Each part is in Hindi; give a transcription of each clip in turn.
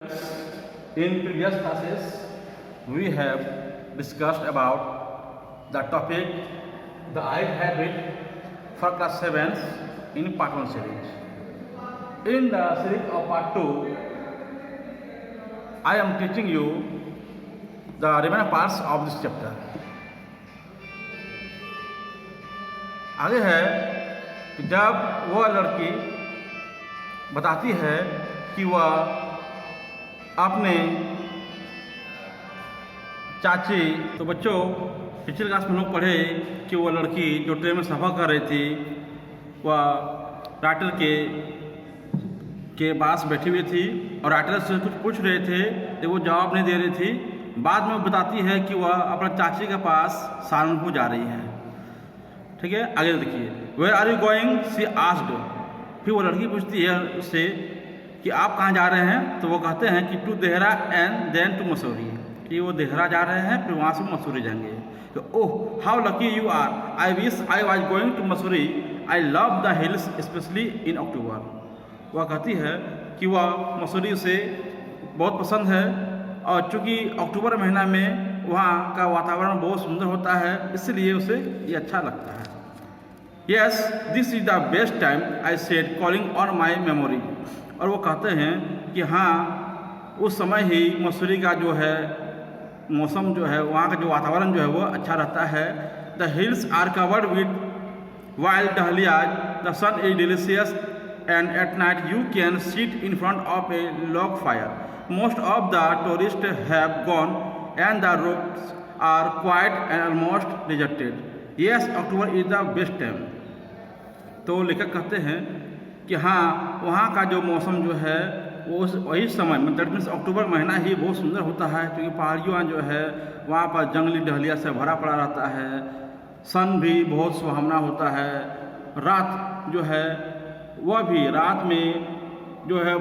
In previous classes, we have discussed about the topic the I habit for class 7 in part 1 series. In the series of part 2, I am teaching you the remaining parts of this chapter. आगे है कि जब वह लड़की बताती है कि वह अपने चाची, तो बच्चों पिछले क्लास में लोग पढ़े कि वो लड़की जो ट्रेन में सफ़र कर रही थी वह राइटर के पास बैठी हुई थी और राइटर से कुछ पूछ रहे थे तो वो जवाब नहीं दे रही थी। बाद में वो बताती है कि वह अपने चाची के पास सहारनपुर जा रही है। ठीक है, आगे देखिए। Where are you going she asked. फिर वो लड़की पूछती है उससे कि आप कहाँ जा रहे हैं, तो वो कहते हैं कि to Dehra and then to Mussoorie, कि वो देहरा जा रहे हैं फिर वहाँ से मसूरी जाएंगे। तो oh how lucky you are, I wish I was going to Mussoorie, I love the hills specially in October. वह कहती है कि वह मसूरी से बहुत पसंद है और चूँकि अक्टूबर महीना में वहाँ का वातावरण बहुत सुंदर होता है इसलिए उसे ये अच्छा लगता है। Yes this is the best time I said calling on my memory. और वो कहते हैं कि हाँ उस समय ही मसूरी का जो है मौसम जो है वहाँ का जो वातावरण जो है वो अच्छा रहता है। The hills are covered with wild dahlias, the sun is delicious and at night you can sit in front of a log fire. Most of the tourists have gone and the roads are quiet and almost deserted. Yes October is the best time. तो लेखक कहते हैं कि हाँ वहाँ का जो मौसम जो है वो वही समय दैट मीन्स अक्टूबर महीना ही बहुत सुंदर होता है क्योंकि पहाड़ियों जो है वहाँ पर जंगली डहलिया से भरा पड़ा रहता है, सन भी बहुत सुहावना होता है, रात जो है वह भी रात में जो है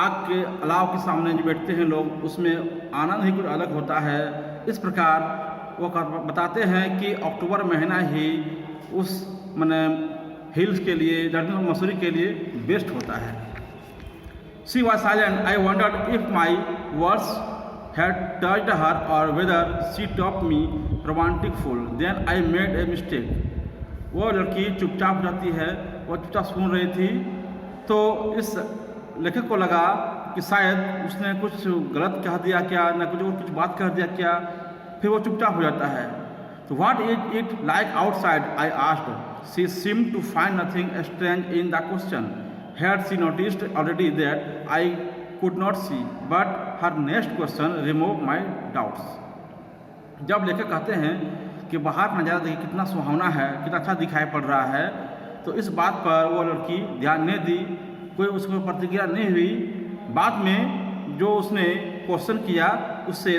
आग के अलाव के सामने जो बैठते हैं लोग उसमें आनंद ही कुछ अलग होता है। इस प्रकार वो बताते हैं कि अक्टूबर महीना ही उस माने हिल्स के लिए मसूरी के लिए बेस्ट होता है। She was silent, I wondered if my words had touched her or whether she thought me romantic fool, then I made a mistake. वो लड़की चुपचाप रहती है, वो चुपचाप सुन रही थी। तो इस लेखक को लगा कि शायद उसने कुछ गलत कह दिया क्या, न कुछ बात कह दिया क्या, फिर वो चुपचाप हो जाता है। तो what is it like outside, I asked. She seemed to find nothing strange in the question. Had she noticed already that I could not see, but her next question removed my doubts. जब लेखक कहते हैं कि बाहर का नज़ारा देखिए कितना सुहावना है, कितना अच्छा दिखाई पड़ रहा है, तो इस बात पर वो लड़की ध्यान नहीं दी, कोई उसको प्रतिक्रिया नहीं हुई। बाद में जो उसने क्वेश्चन किया उससे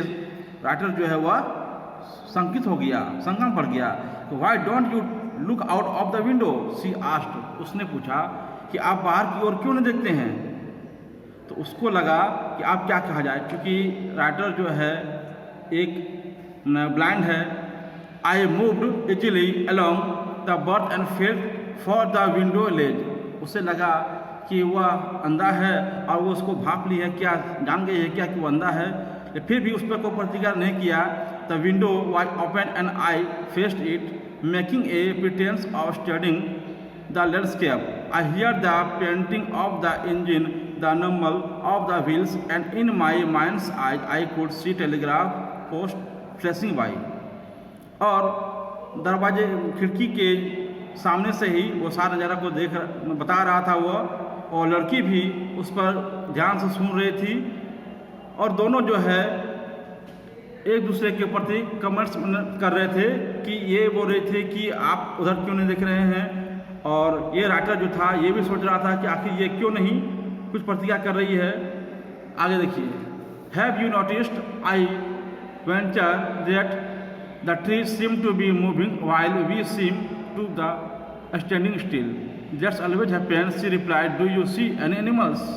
राइटर जो है वह शंकित हो गया, शंका पड़ गया। तो why don't you look out of the window, she asked. उसने पूछा कि आप बाहर की ओर क्यों नहीं देखते हैं। तो उसको लगा कि आप क्या कहा जाए, क्योंकि राइटर जो है एक ब्लाइंड है। I moved easily along the berth and felt for the window ledge. उसे लगा कि वह अंधा है और वो उसको भाप ली है, क्या जान गई है क्या कि वो अंधा है, फिर भी उस पर कोई प्रतिक्रिया नहीं किया। The window was open and I faced it, making a pretense of studying the landscape. I hear the panting of the engine, the rumble of the wheels, and in my mind's eye I could see telegraph post flashing by. और दरवाजे खिड़की के सामने से ही वो सारा नज़ारा को बता रहा था वो, और लड़की भी उस पर ध्यान से सुन रही थी और दोनों जो है एक दूसरे के प्रति कमेंट्स कर रहे थे कि ये बोल रहे थे कि आप उधर क्यों नहीं देख रहे हैं, और ये राइटर जो था ये भी सोच रहा था कि आखिर ये क्यों नहीं कुछ प्रतिक्रिया कर रही है। आगे देखिए। Have you noticed I venture that the trees seem to be moving while we seem to the standing still, that's always happens, she replied, do you see any animals.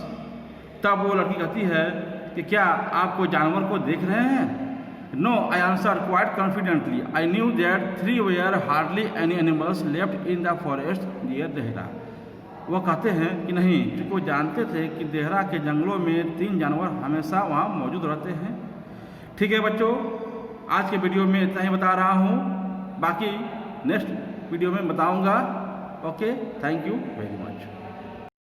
तब वो लड़की कहती है कि क्या आप कोई जानवर को देख रहे हैं। No, I answered quite confidently. I knew that there were hardly any animals left in the forest near Dehra. वह कहते हैं कि नहीं, क्योंकि वो जानते थे कि देहरा के जंगलों में 3 जानवर हमेशा वहाँ मौजूद रहते हैं। ठीक है बच्चों, आज के वीडियो में इतना ही बता रहा हूँ, बाकी नेक्स्ट वीडियो में बताऊँगा। Okay, thank you very much.